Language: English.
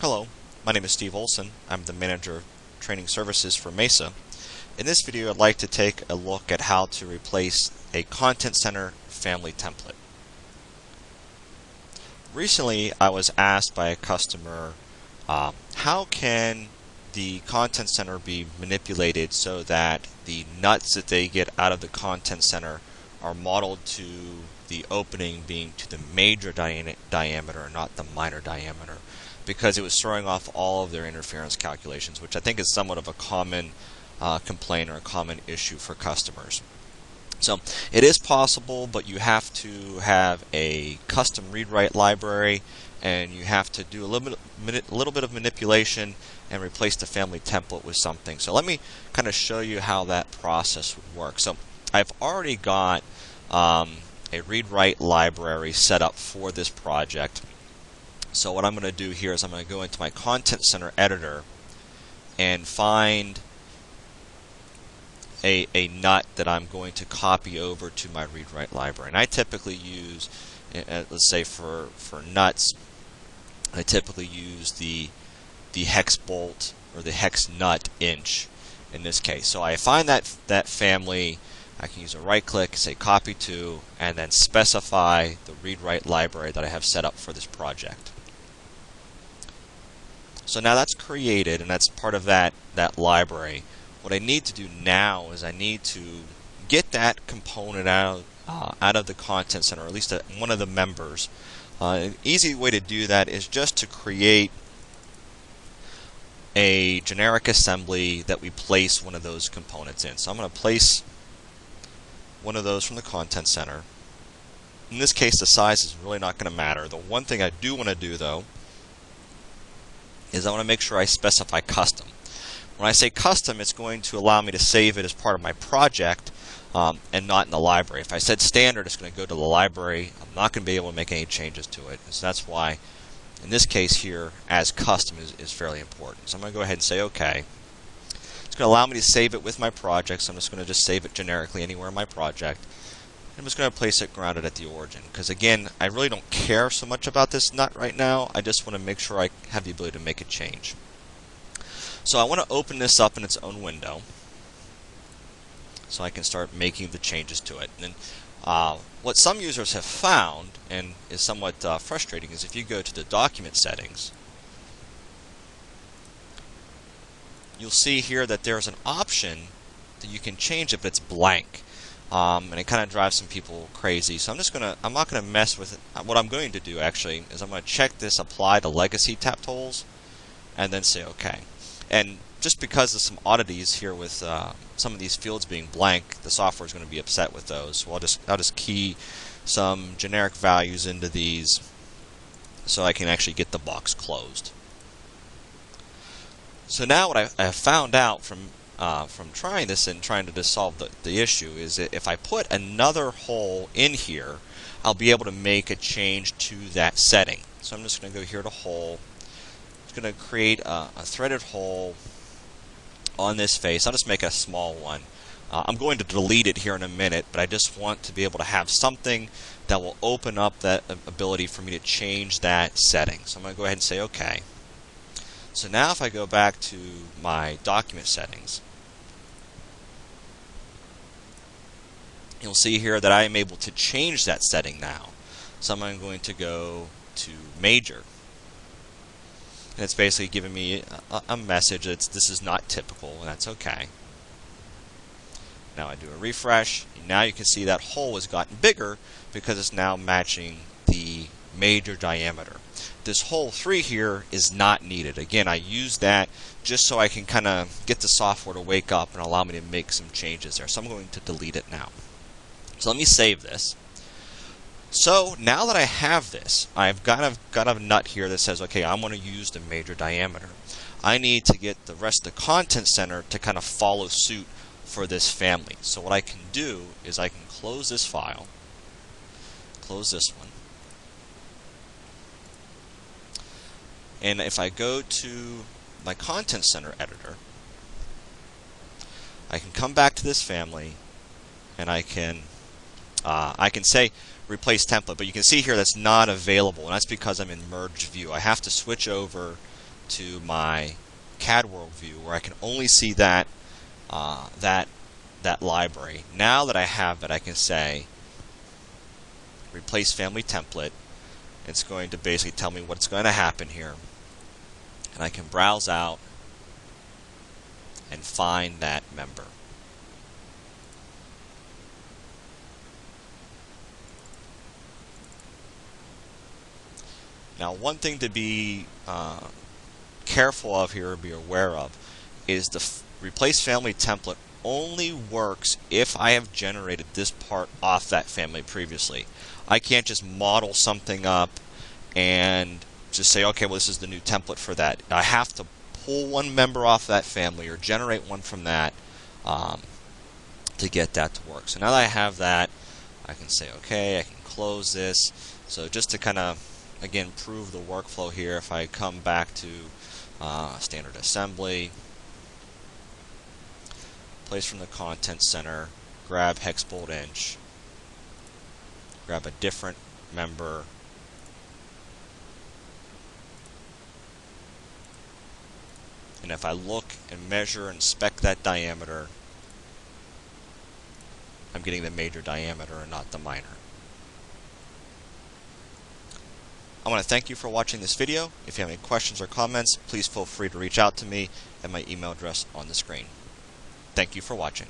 Hello, my name is Steve Olson. I'm the Manager of Training Services for Mesa. In this video, I'd like to take a look at how to replace a Content Center family template. Recently, I was asked by a customer, how can the Content Center be manipulated so that the nuts that they get out of the Content Center are modeled to the opening being to the major diameter, not the minor diameter, because it was throwing off all of their interference calculations, which I think is somewhat of a common complaint or a common issue for customers. So it is possible, but you have to have a custom read-write library, and you have to do a little bit of manipulation and replace the family template with something. So let me kind of show you how that process would work. So I've already got a read-write library set up for this project. So what I'm going to do here is I'm going to go into my Content Center editor and find a nut that I'm going to copy over to my read-write library. And I typically use, let's say for nuts, I typically use the hex bolt or the hex nut inch in this case. So I find that family. I can use a right click, say copy to, and then specify the read-write library that I have set up for this project. So now that's created, and that's part of that library. What I need to do now is I need to get that component out of the Content Center, or at least one of the members. An easy way to do that is just to create a generic assembly that we place one of those components in. So I'm going to place one of those from the Content Center. In this case, the size is really not going to matter. The one thing I do want to do, though, is I want to make sure I specify custom. When I say custom, it's going to allow me to save it as part of my project and not in the library. If I said standard, it's going to go to the library. I'm not going to be able to make any changes to it. So that's why, in this case here, as custom is fairly important. So I'm going to go ahead and say OK. It's going to allow me to save it with my project, so I'm just going to save it generically anywhere in my project. I'm just going to place it grounded at the origin, because again, I really don't care so much about this nut right now. I just want to make sure I have the ability to make a change. So I want to open this up in its own window so I can start making the changes to it. And what some users have found, and is somewhat frustrating, is if you go to the document settings, you'll see here that there's an option that you can change it, but it's blank. And it kind of drives some people crazy. So I'm not gonna mess with it. What I'm going to do actually is I'm going to check this apply to legacy tap tools and then say OK. And just because of some oddities here with some of these fields being blank, the software is going to be upset with those. So I'll just key some generic values into these so I can actually get the box closed. So now what I have found out from trying this and trying to solve the issue is that if I put another hole in here, I'll be able to make a change to that setting. So I'm just going to go here to hole. I'm going to create a threaded hole on this face. I'll just make a small one. I'm going to delete it here in a minute, but I just want to be able to have something that will open up that ability for me to change that setting. So I'm going to go ahead and say OK. So now if I go back to my document settings, you'll see here that I am able to change that setting now. So I'm going to go to major. And it's basically giving me a message that this is not typical, and that's OK. Now I do a refresh. Now you can see that hole has gotten bigger because it's now matching the major diameter. This hole 3 here is not needed. Again, I use that just so I can kind of get the software to wake up and allow me to make some changes there. So I'm going to delete it now. So let me save this. So now that I have this, I've got a nut here that says, okay, I want to use the major diameter. I need to get the rest of the Content Center to kind of follow suit for this family. So what I can do is I can close this file, close this one, and if I go to my Content Center editor, I can come back to this family and I can say replace template, but you can see here that's not available, and that's because I'm in merge view. I have to switch over to my CAD World view where I can only see that that library. Now that I have it, I can say replace family template. It's going to basically tell me what's going to happen here, and I can browse out and find that member. Now, one thing to be careful of here, or be aware of, is the replace family template only works if I have generated this part off that family previously. I can't just model something up and just say, okay, well, this is the new template for that. I have to pull one member off that family or generate one from that to get that to work. So now that I have that, I can say, okay, I can close this. So just to kind of, again, prove the workflow here, if I come back to standard assembly, place from the content center, grab hex bolt inch, grab a different member, and if I look and measure and spec that diameter, I'm getting the major diameter and not the minor. I want to thank you for watching this video. If you have any questions or comments, please feel free to reach out to me at my email address on the screen. Thank you for watching.